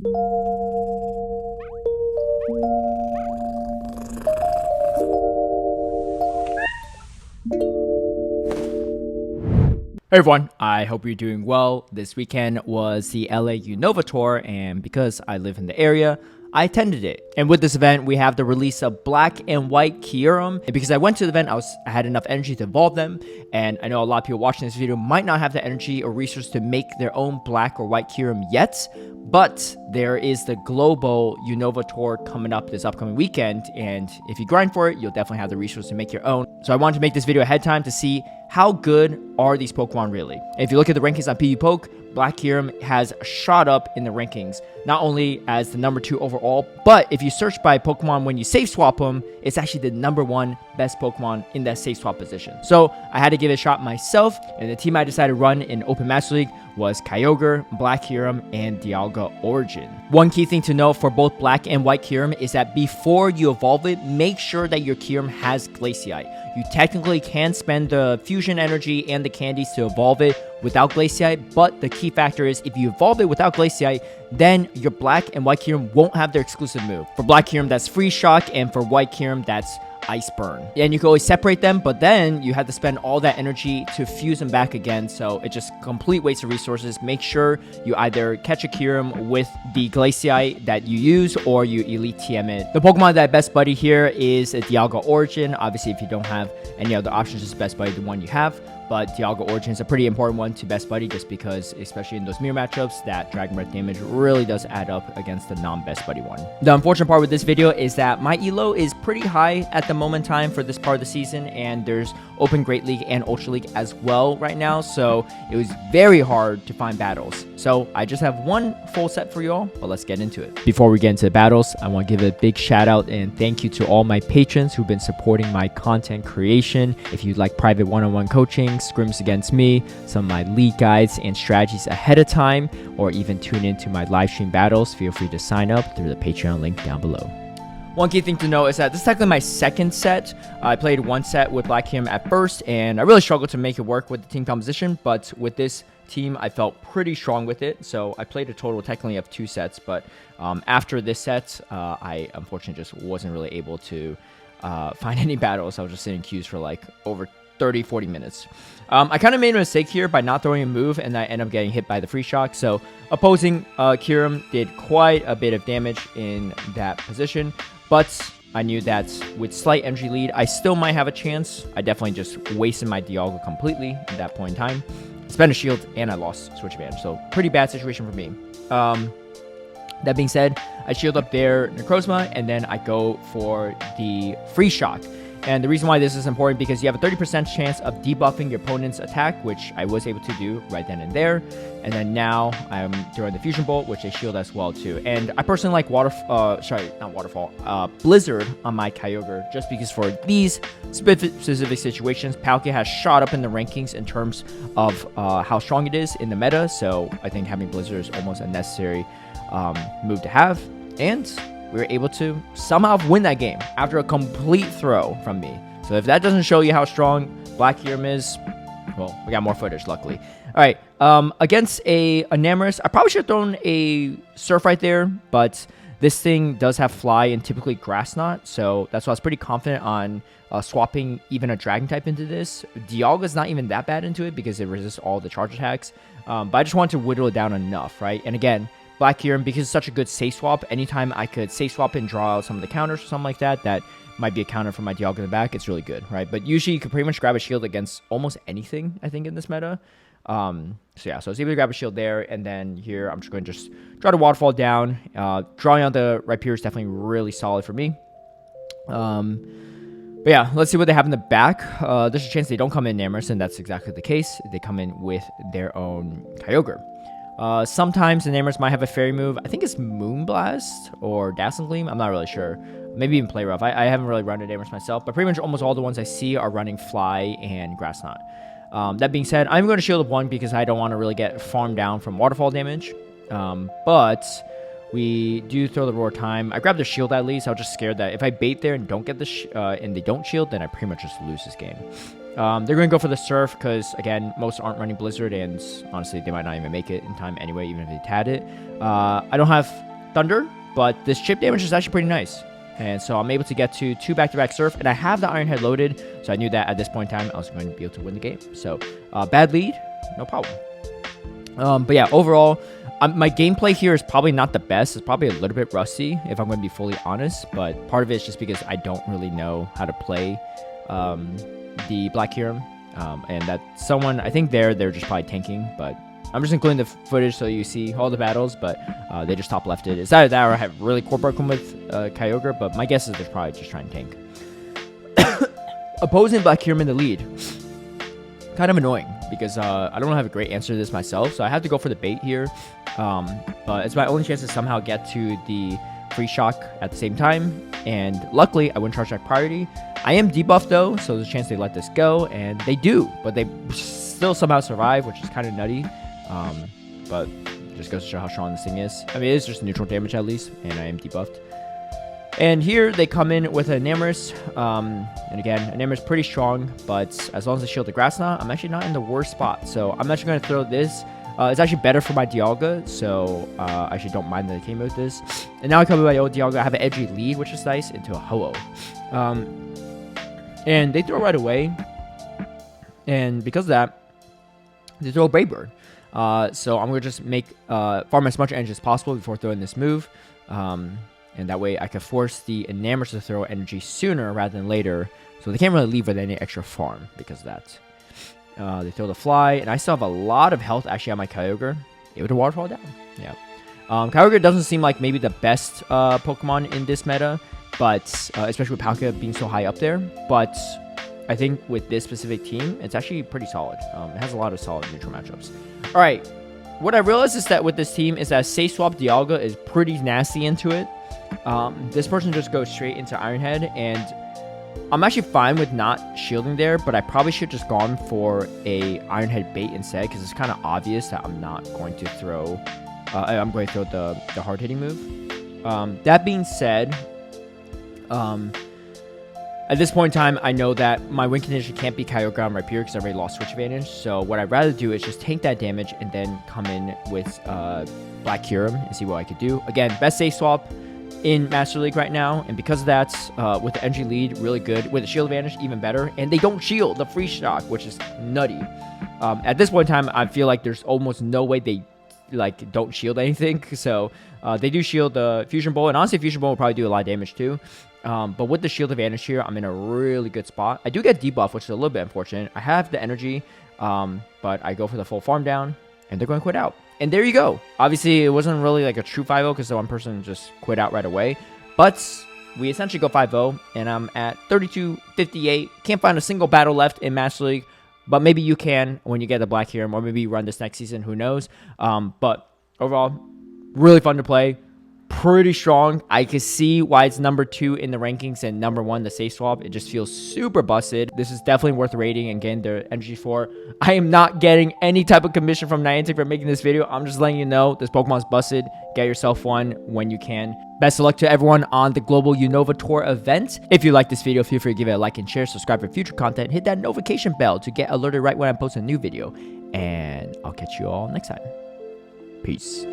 Hey everyone, I hope you're doing well. This weekend was the LA Unova Tour, and because I live in the area, I attended it. And with this event, we have the release of Black and White Kyurem. And because I went to the event, I had enough energy to evolve them. And I know a lot of people watching this video might not have the energy or resource to make their own Black or White Kyurem yet. But there is the global Unova Tour coming up this upcoming weekend. And if you grind for it, you'll definitely have the resource to make your own. So I wanted to make this video ahead of time to see how good are these Pokemon really. And if you look at the rankings on PvPoke, Black Kyurem has shot up in the rankings, not only as the number 2 overall, but if you search by Pokemon when you safe swap them, it's actually the number 1 best Pokemon in that safe swap position. So I had to give it a shot myself, and the team I decided to run in Open Master League was Kyogre, Black Kyurem, and Dialga Origin. One key thing to note for both Black and White Kyurem is that before you evolve it, make sure that your Kyurem has Glaciite. You technically can spend the fusion energy and the candies to evolve it without Glaciite, but the key factor is if you evolve it without Glaciite, then your Black and White Kyurem won't have their exclusive move. For Black Kyurem, that's Freeze Shock, and for White Kyurem, that's Ice Burn. And you can always separate them, but then you have to spend all that energy to fuse them back again, so it's just complete waste of resources. Make sure you either catch a Kyurem with the Glaciite that you use, or you Elite TM it. The Pokemon that I best buddy here is a Dialga Origin. Obviously, if you don't have any other options, just best buddy the one you have. But Dialga Origin is a pretty important one to best buddy just because, especially in those mirror matchups, that Dragon Breath damage really does add up against the non-best buddy one. The unfortunate part with this video is that my elo is pretty high at the moment in time for this part of the season, and there's Open Great League and Ultra League as well right now, so it was very hard to find battles. So I just have one full set for y'all, but let's get into it. Before we get into the battles, I want to give a big shout out and thank you to all my patrons who've been supporting my content creation. If you'd like private one-on-one coaching, scrims against me, some of my league guides and strategies ahead of time, or even tune into my live stream battles, feel free to sign up through the Patreon link down below. One key thing to know is that this is technically my second set. I played one set with Black Kyurem at first, and I really struggled to make it work with the team composition, but with this team, I felt pretty strong with it, so I played a total technically of 2 sets, but after this set, I unfortunately just wasn't really able to find any battles. I was just sitting in queues for like over 30-40 minutes. I kind of made a mistake here by not throwing a move, and I ended up getting hit by the Free Shock, so opposing Kyurem did quite a bit of damage in that position, but I knew that with slight energy lead, I still might have a chance. I definitely just wasted my Dialga completely at that point in time. Spent a shield, and I lost switch advantage, so pretty bad situation for me. That being said, I shield up their Necrozma, and then I go for the Free Shock. And the reason why this is important because you have a 30% chance of debuffing your opponent's attack, which I was able to do right then and there. And then now I'm throwing the Fusion Bolt, which they shield as well too. And I personally like Blizzard on my Kyogre, just because for these specific situations, Palkia has shot up in the rankings in terms of how strong it is in the meta. So I think having Blizzard is almost a necessary move to have. And we were able to somehow win that game after a complete throw from me. So if that doesn't show you how strong Black Kyurem is, well, we got more footage, luckily. All right, against a Enamorous, I probably should have thrown a Surf right there, but this thing does have Fly and typically Grass Knot, so that's why I was pretty confident on swapping even a Dragon type into this. Dialga's not even that bad into it because it resists all the charge attacks, but I just wanted to whittle it down enough, right? And again, Black Kyurem, because it's such a good safe swap, anytime I could safe swap and draw out some of the counters or something like that, that might be a counter for my Dialga in the back, it's really good, right? But usually you can pretty much grab a shield against almost anything, I think, in this meta. So yeah, so I was able to grab a shield there, and then here I'm just going to just try to waterfall down. Drawing out the Rhyperior is definitely really solid for me. But yeah, let's see what they have in the back. There's a chance they don't come in Enamorous, and that's exactly the case. They come in with their own Kyogre. Sometimes Enamorous might have a fairy move. I think it's Moonblast or Dazzling Gleam. I'm not really sure. Maybe even Play Rough. I haven't really run Enamorous myself, but pretty much almost all the ones I see are running Fly and Grass Knot. That being said, I'm going to shield up one because I don't want to really get farmed down from waterfall damage. But we do throw the Roar Time. I grabbed the shield at least. I was just scared that if I bait there and don't get the and they don't shield, then I pretty much just lose this game. They're going to go for the Surf because, again, most aren't running Blizzard, and honestly, they might not even make it in time anyway, even if they had it. I don't have Thunder, but this chip damage is actually pretty nice. And so I'm able to get to 2 back-to-back Surf, and I have the Iron Head loaded, so I knew that at this point in time I was going to be able to win the game. So bad lead, no problem. But yeah, overall, my gameplay here is probably not the best. It's probably a little bit rusty, if I'm going to be fully honest, but part of it is just because I don't really know how to play the Black Kyurem, and that someone, I think they're just probably tanking, but I'm just including the footage so you see all the battles, but they just top left it. It's either that or I have really core broken with Kyogre, but my guess is they're probably just trying to tank. Opposing Black Kyurem in the lead. Kind of annoying because I don't have a great answer to this myself, so I have to go for the bait here. But it's my only chance to somehow get to the free shock at the same time, and luckily I wouldn't charge that priority. I am debuffed though, so there's a chance they let this go, and they do, but they still somehow survive, which is kind of nutty. But just goes to show how strong this thing is. I mean, it is just neutral damage at least, and I am debuffed. And here they come in with an Enamorous, and again, Enamorous pretty strong, but as long as I shield the Grass Knot, I'm actually not in the worst spot. So I'm actually going to throw this. It's actually better for my Dialga, so I actually don't mind that I came with this. And now I come with my old Dialga. I have an edgy lead, which is nice, into a Ho-Oh. And they throw right away, and because of that, they throw a Brave Bird. So I'm going to just make farm as much energy as possible before throwing this move. And that way I can force the Enamorous to throw energy sooner rather than later. So they can't really leave with any extra farm because of that. They throw the Fly, and I still have a lot of health actually on my Kyogre. Able to Waterfall down. Yeah. Kyogre doesn't seem like maybe the best Pokemon in this meta, but especially with Palkia being so high up there. But I think with this specific team, it's actually pretty solid. It has a lot of solid neutral matchups. All right. What I realized is that with this team is that Safe Swap Dialga is pretty nasty into it. This person just goes straight into Iron Head, and I'm actually fine with not shielding there, but I probably should just gone for a Iron Head bait instead, because it's kind of obvious that I'm not going to throw. I'm going to throw the hard hitting move. That being said, at this point in time, I know that my win condition can't be Kyogre on Rhyperior because I already lost switch advantage. So what I'd rather do is just tank that damage and then come in with Black Kyurem and see what I could do. Again, best safe swap in Master League right now, and because of that, with the energy lead, really good. With the shield advantage, even better. And they don't shield the free shock, which is nutty. At this point in time, I feel like there's almost no way they don't shield anything. So they do shield the Fusion Bolt, and honestly, Fusion Bolt will probably do a lot of damage too. But with the shield advantage here, I'm in a really good spot. I do get debuff, which is a little bit unfortunate. I have the energy, but I go for the full farm down, and they're going to quit out. And there you go. Obviously, it wasn't really like a true 5-0 because the one person just quit out right away. But we essentially go 5-0, and I'm at 32-58. Can't find a single battle left in Master League, but maybe you can when you get the Black Kyurem, or maybe you run this next season. Who knows? But overall, really fun to play. Pretty strong. I can see why it's number 2 in the rankings and number 1 the safe swap. It just feels super busted. This is definitely worth rating and getting their energy for. I am not getting any type of commission from Niantic for making this video. I'm just letting you know this Pokemon's busted. Get yourself one when you can. Best of luck to everyone on the Global Unova Tour event. If you like this video, feel free to give it a like and share. Subscribe for future content. Hit that notification bell to get alerted right when I post a new video. And I'll catch you all next time. Peace.